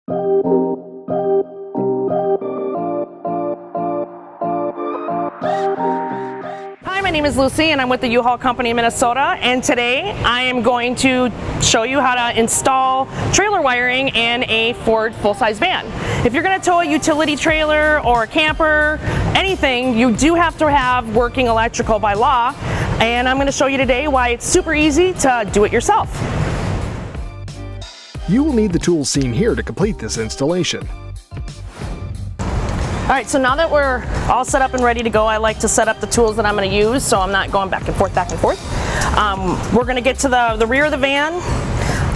Hi, my name is Lucy and I'm with the U-Haul Company in Minnesota, and today I am going to show you how to install trailer wiring in a Ford full-size van. If you're going to tow a utility trailer or a camper, anything, you do have to have working electrical by law, and I'm going to show you today why it's super easy to do it yourself. You will need the tools seen here to complete this installation. Alright, so now that we're all set up and ready to go, I like to set up the tools that I'm going to use so I'm not going back and forth. We're going to get to the rear of the van.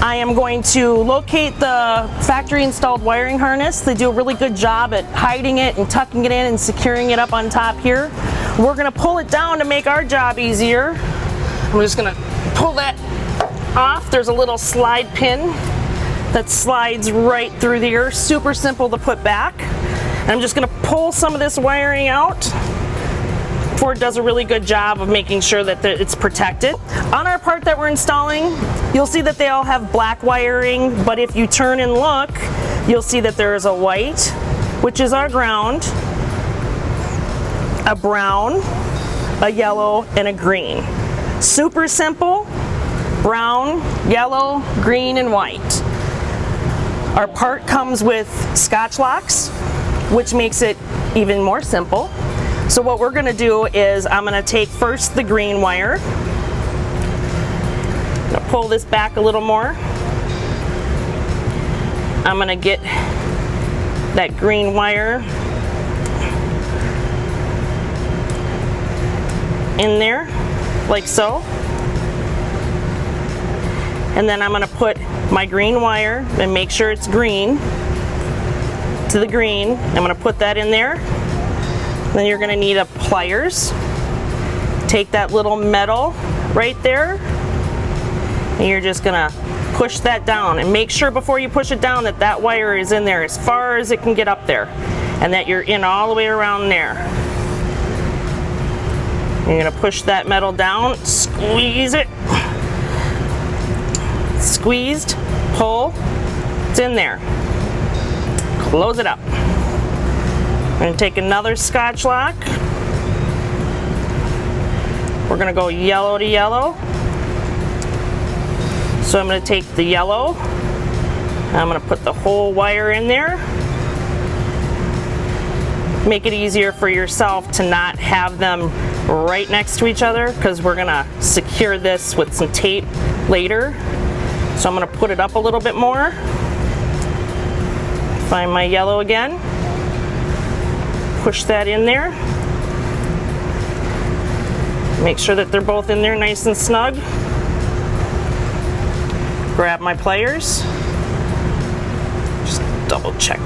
I am going to locate the factory installed wiring harness. They do a really good job at hiding it and tucking it in and securing it up on top here. We're going to pull it down to make our job easier. I'm just going to pull that off. There's a little slide pin that slides right through there. Super simple to put back. And I'm just going to pull some of this wiring out. Ford does a really good job of making sure that it's protected. On our part that we're installing, you'll see that they all have black wiring, but if you turn and look, you'll see that there is a white, which is our ground, a brown, a yellow, and a green. Super simple: brown, yellow, green, and white. Our part comes with Scotch locks, which makes it even more simple. So what we're gonna do is I'm gonna take first the green wire. I'm gonna pull this back a little more. I'm gonna get that green wire in there, like so. And then I'm gonna put my green wire and make sure it's green to the green. I'm going to put that in there. Then you're going to need a pliers. Take that little metal right there and you're just going to push that down, and make sure before you push it down that that wire is in there as far as it can get up there, and that you're in all the way around there. You're going to push that metal down, squeeze it, squeezed, pull, it's in there. Close it up. I'm going to take another Scotch lock. We're going to go yellow to yellow. So I'm going to take the yellow. I'm going to put the whole wire in there. Make it easier for yourself to not have them right next to each other, because we're going to secure this with some tape later. So I'm going to put it up a little bit more. Find my yellow again, push that in there, make sure that they're both in there nice and snug. Grab my pliers, just double check.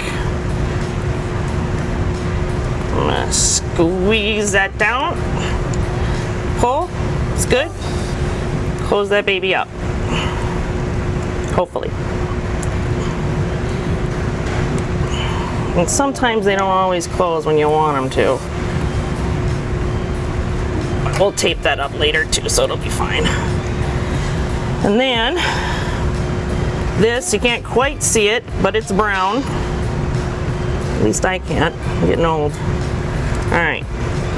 I'm gonna squeeze that down, pull, it's good. Close that baby up, hopefully. And sometimes they don't always close when you want them to. We'll tape that up later too, so it'll be fine. And then this, you can't quite see it, but it's brown. At least I can't. I'm getting old. All right,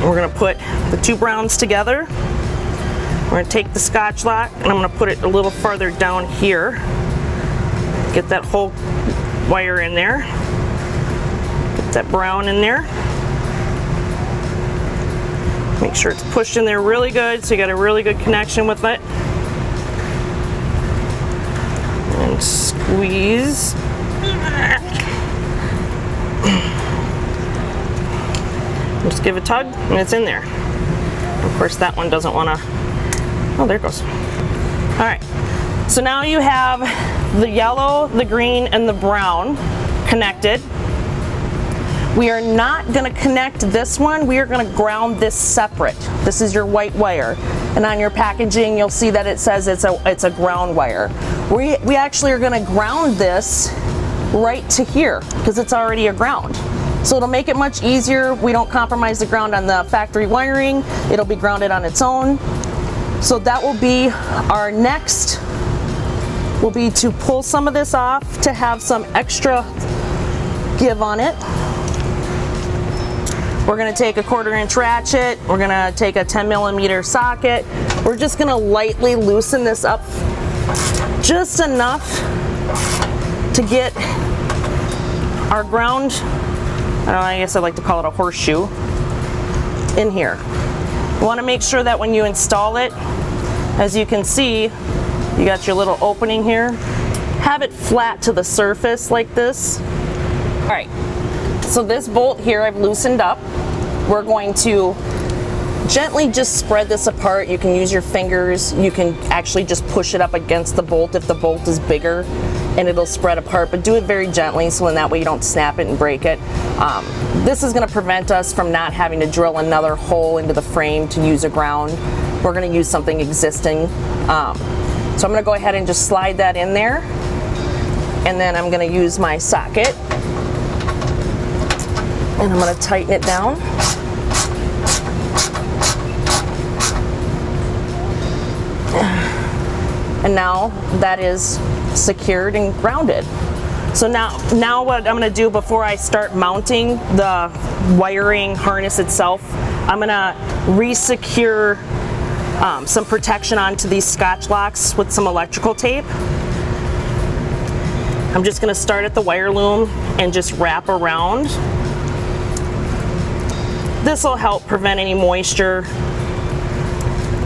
we're gonna put the two browns together. We're gonna take the Scotch lock and I'm gonna put it a little farther down here. Get that whole wire in there. That brown in there. Make sure it's pushed in there really good so you got a really good connection with it. And squeeze. Just give a tug and it's in there. Of course that one doesn't want to, oh, there it goes. All right, so now you have the yellow, the green, and the brown connected. We are not going to connect this one. We are going to ground this separate. This is your white wire. And on your packaging, you'll see that it says it's a ground wire. We actually are going to ground this right to here because it's already a ground. So it'll make it much easier. We don't compromise the ground on the factory wiring. It'll be grounded on its own. So that will be our next, will be to pull some of this off to have some extra give on it. We're going to take a 1/4 inch ratchet. We're going to take a 10mm socket. We're just going to lightly loosen this up just enough to get our ground, I guess I like to call it a horseshoe, in here. You want to make sure that when you install it, as you can see, you got your little opening here. Have it flat to the surface like this. All right, so this bolt here I've loosened up. We're going to gently just spread this apart. You can use your fingers. You can actually just push it up against the bolt if the bolt is bigger, and it'll spread apart, but do it very gently so in that way you don't snap it and break it. This is going to prevent us from not having to drill another hole into the frame to use a ground. We're going to use something existing. So I'm going to go ahead and just slide that in there, and then I'm going to use my socket and I'm going to tighten it down. And now that is secured and grounded. So now what I'm going to do before I start mounting the wiring harness itself, I'm going to re-secure some protection onto these Scotch locks with some electrical tape. I'm just going to start at the wire loom and just wrap around. This will help prevent any moisture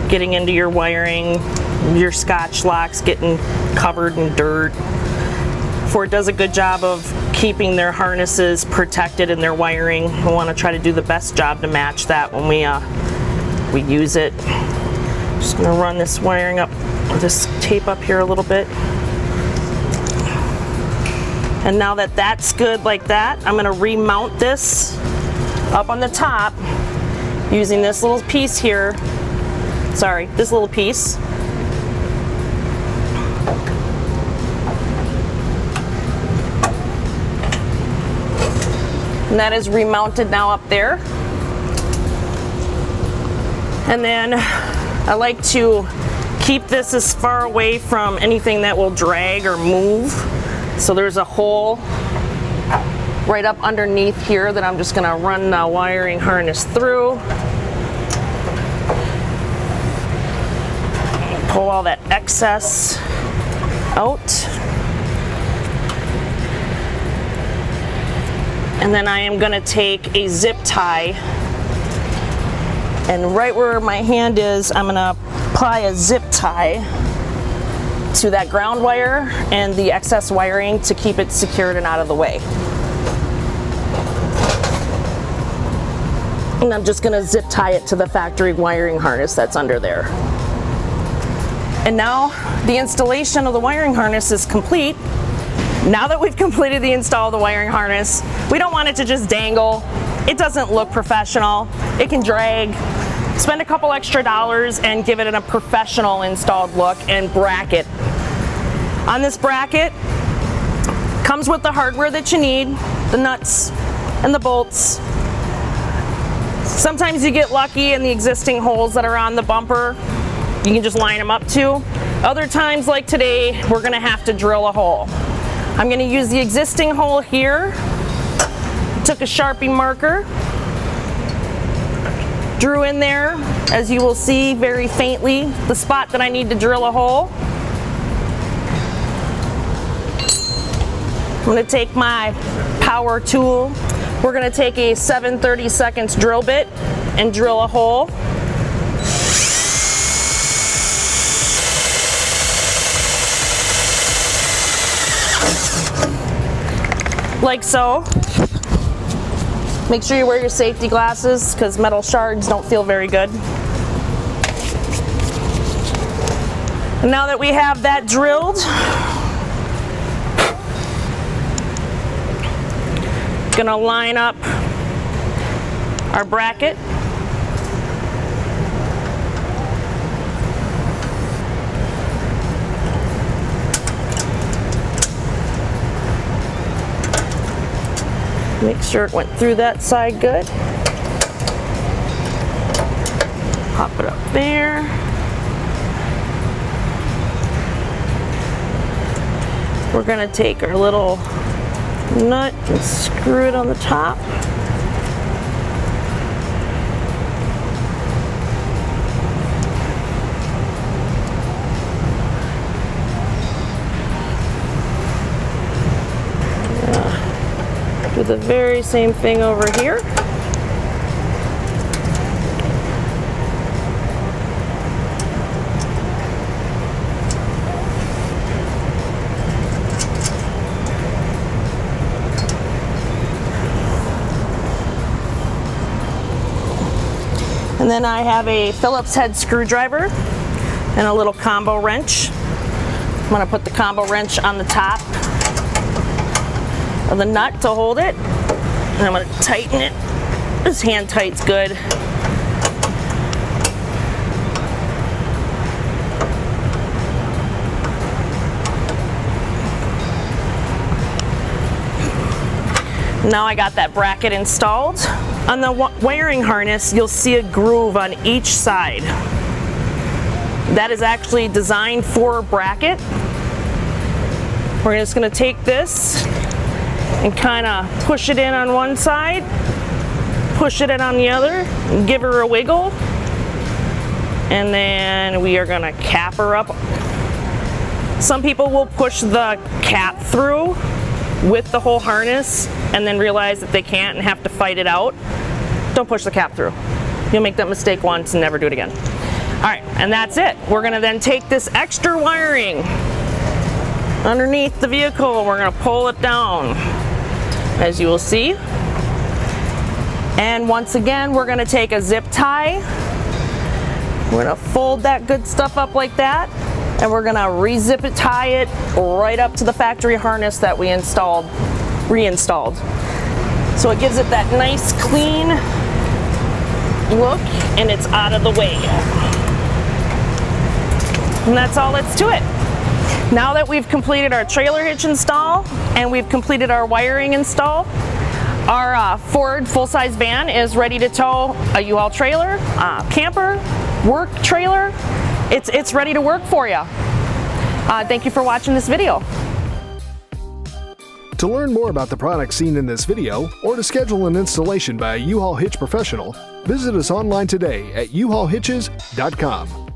getting into your wiring, your Scotch locks getting covered in dirt. Ford does a good job of keeping their harnesses protected in their wiring. We want to try to do the best job to match that when we use it. Just going to run this wiring up, this tape up here a little bit. And now that that's good like that, I'm going to remount this up on the top using this little piece here. Sorry, this little piece. And that is remounted now up there. And then I like to keep this as far away from anything that will drag or move. So there's a hole right up underneath here that I'm just going to run the wiring harness through. Pull all that excess out. And then I am going to take a zip tie, and right where my hand is, I'm going to apply a zip tie to that ground wire and the excess wiring to keep it secured and out of the way. And I'm just going to zip tie it to the factory wiring harness that's under there. And now the installation of the wiring harness is complete. Now that we've completed the install of the wiring harness, we don't want it to just dangle. It doesn't look professional. It can drag. Spend a couple extra dollars and give it a professional installed look. And bracket. On this bracket, comes with the hardware that you need, the nuts and the bolts. Sometimes you get lucky in the existing holes that are on the bumper. You can just line them up too. Other times, like today, we're gonna have to drill a hole. I'm going to use the existing hole here. Took a Sharpie marker, drew in there, as you will see very faintly, the spot that I need to drill a hole. I'm going to take my power tool. We're going to take a 7/32 drill bit and drill a hole. Like so. Make sure you wear your safety glasses because metal shards don't feel very good. And now that we have that drilled, gonna line up our bracket. Make sure it went through that side good. Pop it up there. We're gonna take our little nut and screw it on the top. Do the very same thing over here. And then I have a Phillips head screwdriver and a little combo wrench. I'm going to put the combo wrench on the top of the nut to hold it. And I'm going to tighten it. This hand tight's good. Now I got that bracket installed. On the wiring harness, you'll see a groove on each side. That is actually designed for a bracket. We're just going to take this and kind of push it in on one side, push it in on the other, and give her a wiggle. And then we are going to cap her up. Some people will push the cap through with the whole harness and then realize that they can't and have to fight it out. Don't push the cap through. You'll make that mistake once and never do it again. All right, and that's it. We're gonna then take this extra wiring underneath the vehicle, we're gonna pull it down, as you will see. And once again, we're gonna take a zip tie. We're gonna fold that good stuff up like that, and we're gonna re-zip it, tie it right up to the factory harness that we reinstalled. So it gives it that nice clean look and it's out of the way. And that's all that's to it. Now that we've completed our trailer hitch install and we've completed our wiring install, our Ford full-size van is ready to tow a U-Haul trailer, camper, work trailer. It's ready to work for you. Thank you for watching this video. To learn more about the products seen in this video, or to schedule an installation by a U-Haul Hitch professional, visit us online today at uhaulhitches.com.